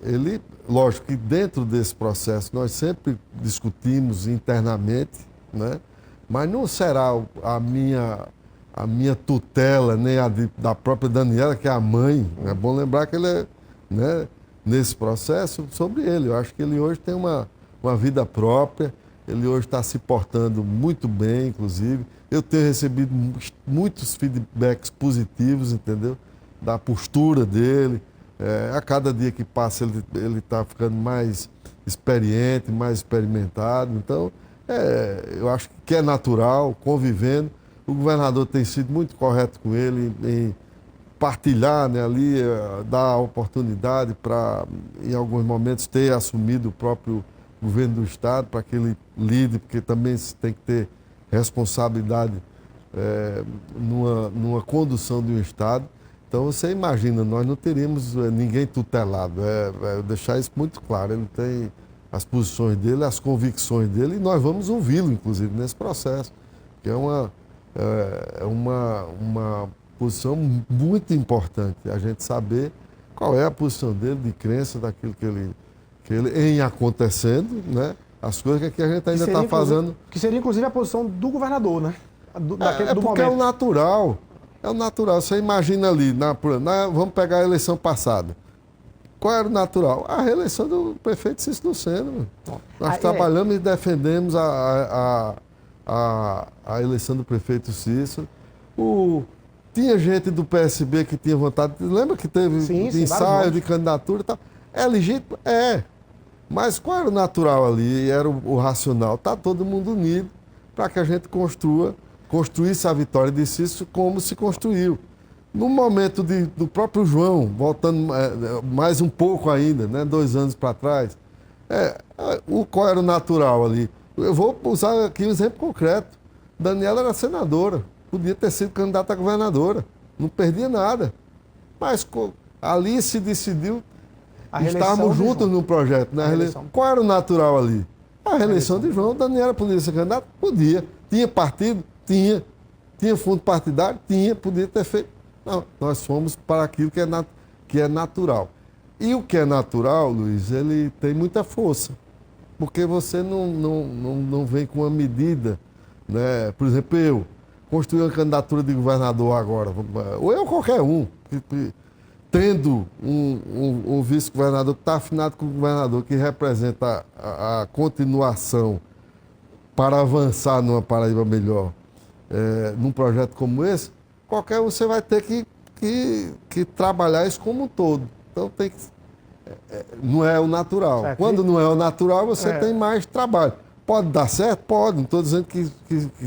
ele, lógico que dentro desse processo nós sempre discutimos internamente, né? Mas não será a minha tutela, nem a da própria Daniela, que é a mãe. É bom lembrar que ele é, né, nesse processo sobre ele. Eu acho que ele hoje tem uma vida própria, ele hoje está se portando muito bem, inclusive. Eu tenho recebido muitos feedbacks positivos, entendeu? Da postura dele. A cada dia que passa ele está ficando mais experiente, mais experimentado. Então, eu acho que é natural, convivendo. O governador tem sido muito correto com ele em partilhar, né, ali, dar a oportunidade para, em alguns momentos, ter assumido o próprio governo do Estado, para que ele lide, porque também tem que ter responsabilidade numa condução de um Estado. Então, você imagina, nós não teríamos ninguém tutelado. Deixar isso muito claro. Ele tem as posições dele, as convicções dele, e nós vamos ouvi-lo, inclusive, nesse processo, que é uma posição muito importante, a gente saber qual é a posição dele de crença daquilo que ele em acontecendo, né? As coisas que a gente ainda está fazendo. Que seria, inclusive, a posição do governador, né? Do porque momento. É o natural. É o natural. Você imagina ali, vamos pegar a eleição passada. Qual era o natural? A reeleição do prefeito Cícero Lucena. Nós trabalhamos e defendemos a eleição do prefeito Cícero. Tinha gente do PSB que tinha vontade. Lembra que teve ensaio de candidatura e tal? É legítimo? É. Mas qual era o natural ali? Era o racional. Está todo mundo unido para que a gente construísse a vitória de Cícero como se construiu. No momento do próprio João, voltando mais um pouco ainda, né, 2 anos para trás, qual era o natural ali? Eu vou usar aqui um exemplo concreto. Daniela era senadora, podia ter sido candidata a governadora, não perdia nada. Mas ali se decidiu, estávamos juntos no projeto. Né? Qual era o natural ali? A reeleição de João. Daniela podia ser candidata? Podia. Tinha partido? Tinha. Tinha fundo partidário? Tinha. Podia ter feito. Não, nós fomos para aquilo que é natural. E o que é natural, Luiz, ele tem muita força. Porque você não vem com uma medida, né? Por exemplo, eu construí uma candidatura de governador agora, ou eu qualquer um, tendo um vice-governador que está afinado com o governador, que representa a continuação para avançar numa Paraíba melhor, num projeto como esse, qualquer um você vai ter que trabalhar isso como um todo. Então tem que... não é o natural. Certo. Quando não é o natural, você tem mais trabalho. Pode dar certo? Pode. Não estou dizendo que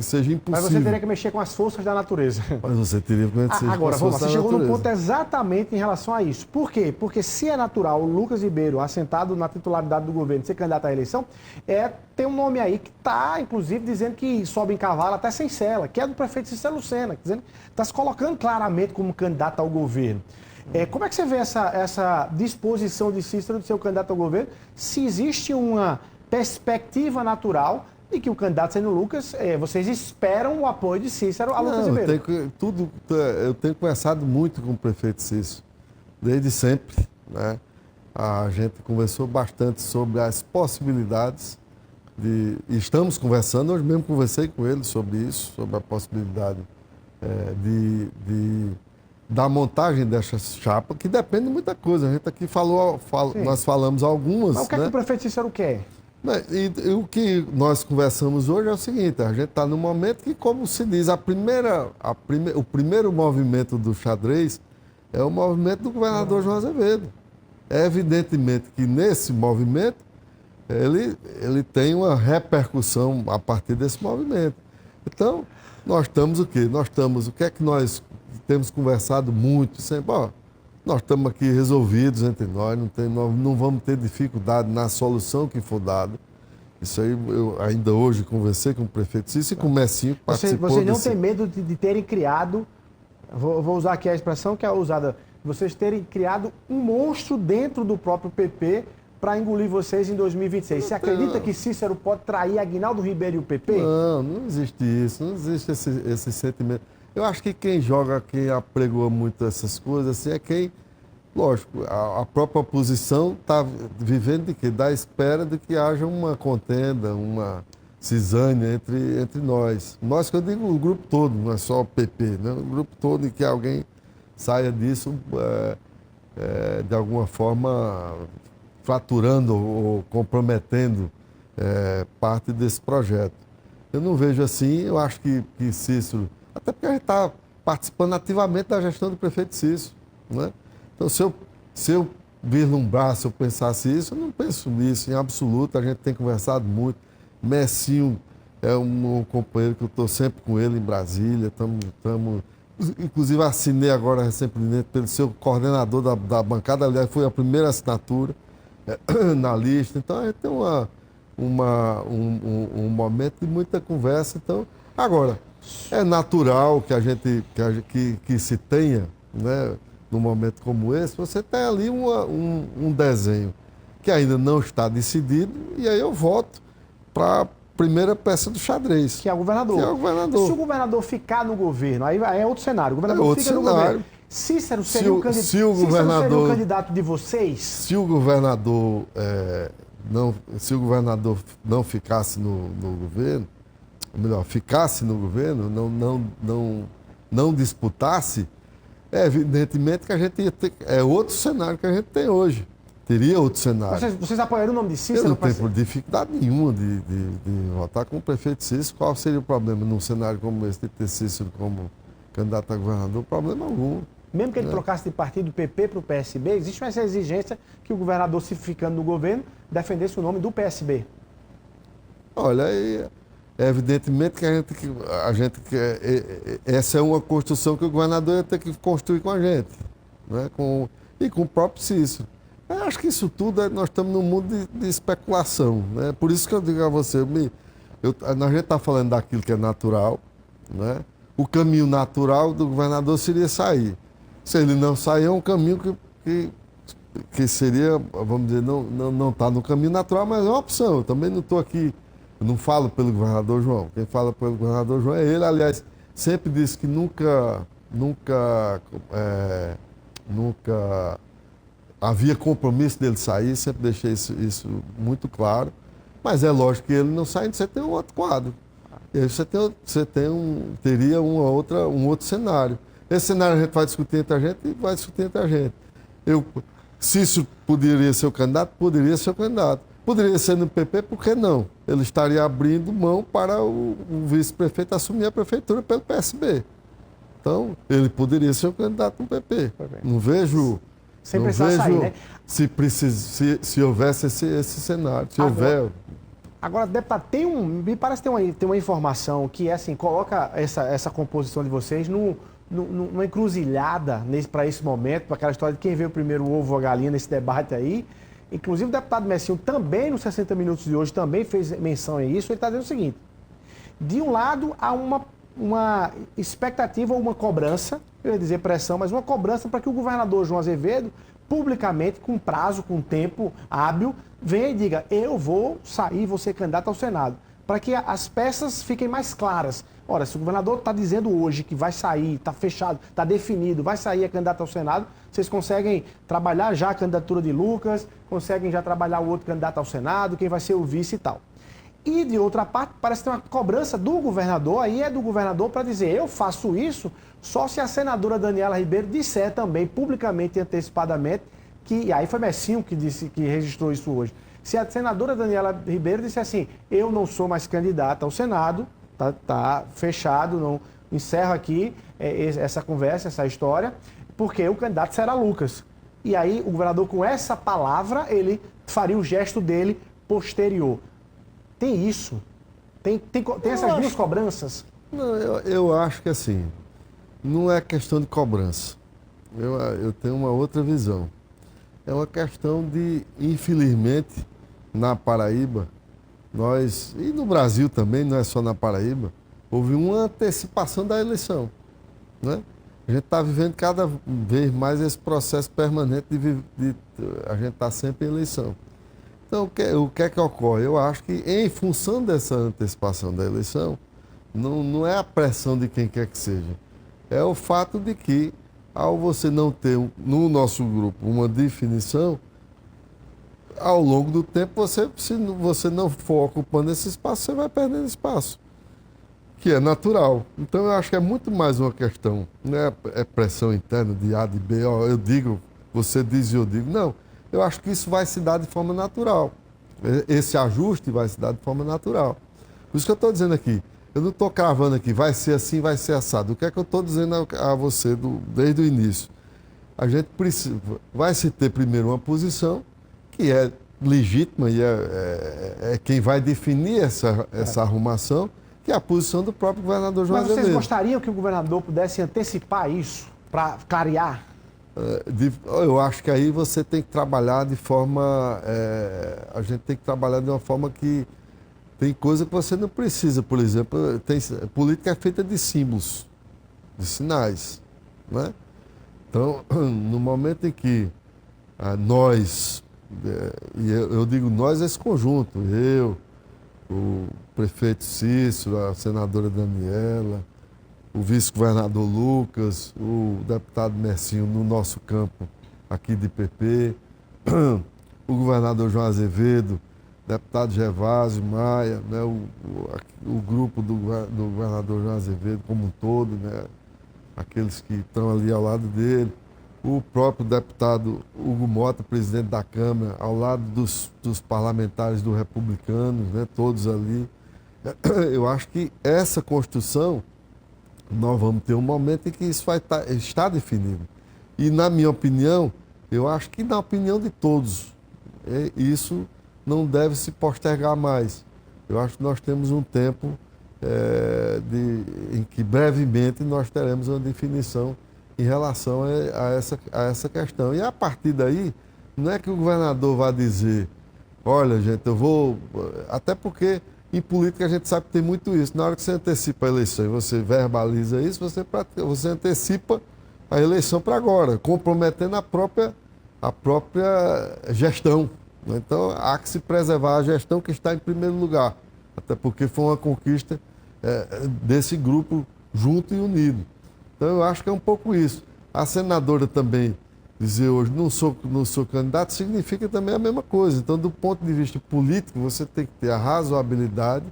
seja impossível. Mas você teria que mexer com as forças da natureza. Mas você teria que mexer com agora, as forças da natureza. Você chegou num ponto exatamente em relação a isso. Por quê? Porque se é natural o Lucas Ribeiro, assentado na titularidade do governo, ser candidato à eleição, tem um nome aí que está, inclusive, dizendo que sobe em cavalo até sem cela, que é do prefeito Cícero Lucena, dizendo que está se colocando claramente como candidato ao governo. Como é que você vê essa disposição de Cícero de ser o candidato ao governo, se existe uma perspectiva natural de que o candidato sendo Lucas, vocês esperam o apoio de Cícero a Lucas Ribeiro? Eu tenho conversado muito com o prefeito Cícero, desde sempre, né? A gente conversou bastante sobre as possibilidades e estamos conversando, hoje mesmo conversei com ele sobre isso, sobre a possibilidade da montagem dessa chapa, que depende de muita coisa. A gente aqui nós falamos algumas. Mas o que é que o prefeito Cícero quer? E o que nós conversamos hoje é o seguinte: a gente está num momento que, como se diz, o primeiro movimento do xadrez é o movimento do governador João Azevedo. É evidentemente que nesse movimento ele tem uma repercussão a partir desse movimento. Então, nós estamos o quê? O que é que nós temos conversado muito sempre? Nós estamos aqui resolvidos entre nós, não vamos ter dificuldade na solução que for dada. Isso aí, eu ainda hoje conversei com o prefeito Cícero e com o Messinho, que participou. Você não tem medo de terem criado, vou usar aqui a expressão que é usada, vocês terem criado um monstro dentro do próprio PP para engolir vocês em 2026. Você acredita que Cícero pode trair Aguinaldo Ribeiro e o PP? Não existe isso, não existe esse sentimento. Eu acho que quem apregoa muito essas coisas assim, é quem, lógico, a própria oposição está vivendo de quê? Da espera de que haja uma contenda, uma cisânia entre nós. Nós, que eu digo o grupo todo, não é só o PP, né? O grupo todo, e que alguém saia disso de alguma forma fraturando ou comprometendo parte desse projeto. Eu não vejo assim, eu acho que Cícero... Até porque a gente está participando ativamente da gestão do prefeito Cícero, né? Então, se eu vislumbrar, se eu pensasse isso, eu não penso nisso em absoluto. A gente tem conversado muito. Messinho é um companheiro que eu estou sempre com ele em Brasília. Inclusive, assinei agora recentemente pelo seu coordenador da bancada. Aliás, foi a primeira assinatura na lista. Então, a gente tem um momento de muita conversa. Então, agora... É natural que se tenha, né, num momento como esse, você tem ali um desenho que ainda não está decidido, e aí eu volto para a primeira peça do xadrez. Que é o governador. Se o governador ficar no governo, aí é outro cenário. O governador fica no governo. Cícero seria o candidato de vocês? Se o governador não ficasse no governo, ou melhor, ficasse no governo, não disputasse, evidentemente que a gente ia ter... É outro cenário que a gente tem hoje. Teria outro cenário. Vocês apoiariam o nome de Cícero? Eu não tenho dificuldade nenhuma de votar com o prefeito Cícero. Qual seria o problema num cenário como esse de ter Cícero como candidato a governador? Problema algum. Mesmo que ele trocasse de partido do PP para o PSB, existe essa exigência que o governador, se ficando no governo, defendesse o nome do PSB. Olha, evidentemente que essa é uma construção que o governador ia ter que construir com a gente, né? E com o próprio Cícero. Eu acho que isso tudo, nós estamos num mundo de especulação, né? Por isso que eu digo a você, A gente está falando daquilo que é natural, né? O caminho natural do governador seria sair. Se ele não sair, é um caminho que seria, vamos dizer, não está no caminho natural, mas é uma opção. Eu também não estou aqui, eu não falo pelo governador João. Quem fala pelo governador João é ele. Aliás, sempre disse que nunca havia compromisso dele sair, sempre deixei isso muito claro. Mas é lógico que ele não saindo, você tem um outro quadro. E aí teria um outro cenário. Esse cenário a gente vai discutir entre a gente e vai discutir entre a gente. Se isso poderia ser o candidato, poderia ser o candidato. Poderia ser no PP, por que não? Ele estaria abrindo mão para o vice-prefeito assumir a prefeitura pelo PSB. Então, ele poderia ser o candidato no PP. Não vejo... Sem precisar sair, né? Se houvesse esse cenário, se houver... Agora, deputado, me parece ter uma informação que assim, coloca essa composição de vocês numa encruzilhada para esse momento, para aquela história de quem veio primeiro, o ovo ou a galinha nesse debate aí. Inclusive o deputado Messinho também, nos 60 minutos de hoje, também fez menção a isso. Ele está dizendo o seguinte: de um lado, há uma expectativa ou uma cobrança, eu ia dizer pressão, mas uma cobrança para que o governador João Azevedo, publicamente, com prazo, com tempo hábil, venha e diga: eu vou sair, vou ser candidato ao Senado, para que as peças fiquem mais claras. Ora, se o governador está dizendo hoje que vai sair, está fechado, está definido, vai sair a candidato ao Senado, vocês conseguem trabalhar já a candidatura de Lucas, conseguem já trabalhar o outro candidato ao Senado, quem vai ser o vice e tal. E, de outra parte, parece ter uma cobrança do governador, aí é do governador para dizer: eu faço isso só se a senadora Daniela Ribeiro disser também, publicamente e antecipadamente, e aí foi Messinho que registrou isso hoje. Se a senadora Daniela Ribeiro disser assim: eu não sou mais candidata ao Senado, tá fechado, não encerro aqui essa conversa, essa história, porque o candidato será Lucas. E aí o governador, com essa palavra, ele faria o gesto dele posterior. Tem isso? Tem essas duas cobranças? Não, eu acho que assim, não é questão de cobrança. Eu tenho uma outra visão. É uma questão de, infelizmente, na Paraíba, e no Brasil também, não é só na Paraíba, houve uma antecipação da eleição, né? A gente está vivendo cada vez mais esse processo permanente de a gente estar sempre em eleição. Então, o que é que ocorre? Eu acho que, em função dessa antecipação da eleição, não é a pressão de quem quer que seja. É o fato de que, ao você não ter, no nosso grupo, uma definição, ao longo do tempo, se você não for ocupando esse espaço, você vai perdendo espaço, que é natural. Então, eu acho que é muito mais uma questão, não é pressão interna de A, de B, ó, eu digo, você diz e eu digo. Não, eu acho que isso vai se dar de forma natural. Esse ajuste vai se dar de forma natural. Por isso que eu estou dizendo aqui, eu não estou cravando aqui, vai ser assim, vai ser assado. O que é que eu estou dizendo a você desde o início? A gente vai se ter primeiro uma posição que é legítima e é quem vai definir essa arrumação, que é a posição do próprio governador João Azevedo. Mas vocês gostariam que o governador pudesse antecipar isso, para clarear? Eu acho que aí você tem que trabalhar de forma... a gente tem que trabalhar de uma forma que... Tem coisa que você não precisa, por exemplo, política é feita de símbolos, de sinais, né? Então, no momento em que nós, e eu digo nós, esse conjunto, eu, o prefeito Cícero, a senadora Daniela, o vice-governador Lucas, o deputado Messinho no nosso campo aqui de PP, o governador João Azevedo, deputado Gervásio Maia, né, o grupo do governador João Azevedo como um todo, né, aqueles que estão ali ao lado dele, o próprio deputado Hugo Mota, presidente da Câmara, ao lado dos parlamentares do Republicanos, né, todos ali. Eu acho que essa construção, nós vamos ter um momento em que isso vai estar definido. E, na minha opinião, eu acho que na opinião de todos, isso não deve se postergar mais. Eu acho que nós temos um tempo em que brevemente nós teremos uma definição em relação a essa questão. E a partir daí, não é que o governador vá dizer: olha, gente, eu vou... Até porque Em política a gente sabe que tem muito isso. Na hora que você antecipa a eleição e você verbaliza isso, você antecipa a eleição para agora, comprometendo a própria gestão. Então há que se preservar a gestão que está em primeiro lugar, até porque foi uma conquista desse grupo junto e unido. Então eu acho que é um pouco isso. A senadora também dizer hoje não sou candidato significa também a mesma coisa. Então, do ponto de vista político, você tem que ter a razoabilidade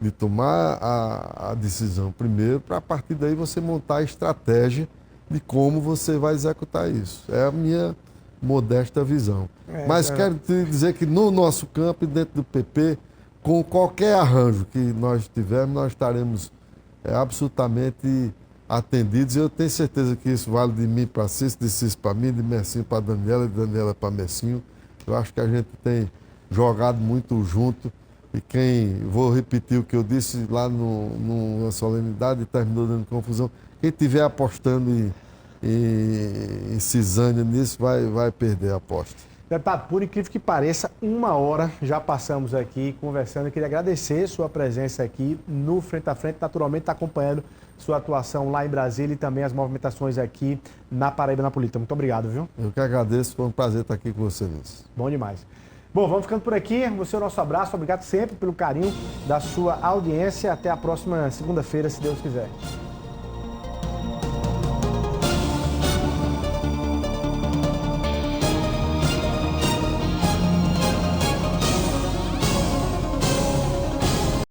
de tomar a decisão primeiro, para a partir daí você montar a estratégia de como você vai executar isso. É a minha modesta visão. Mas quero te dizer que no nosso campo e dentro do PP, com qualquer arranjo que nós tivermos, nós estaremos absolutamente atendidos. Eu tenho certeza que isso vale de mim para Cícero, de Cícero para mim, de Mercinho para Daniela, de Daniela para Mercinho. Eu acho que a gente tem jogado muito junto e vou repetir o que eu disse lá numa solenidade e terminou dando confusão, quem estiver apostando em cisânia nisso vai perder a aposta. Deputado, por incrível que pareça, 1 hora já passamos aqui conversando. Eu queria agradecer sua presença aqui no Frente a Frente, naturalmente está acompanhando sua atuação lá em Brasília e também as movimentações aqui na Paraíba na política. Muito obrigado, viu? Eu que agradeço, foi um prazer estar aqui com você, Nilson. Bom demais. Bom, vamos ficando por aqui. Você é o nosso abraço. Obrigado sempre pelo carinho da sua audiência. Até a próxima segunda-feira, se Deus quiser.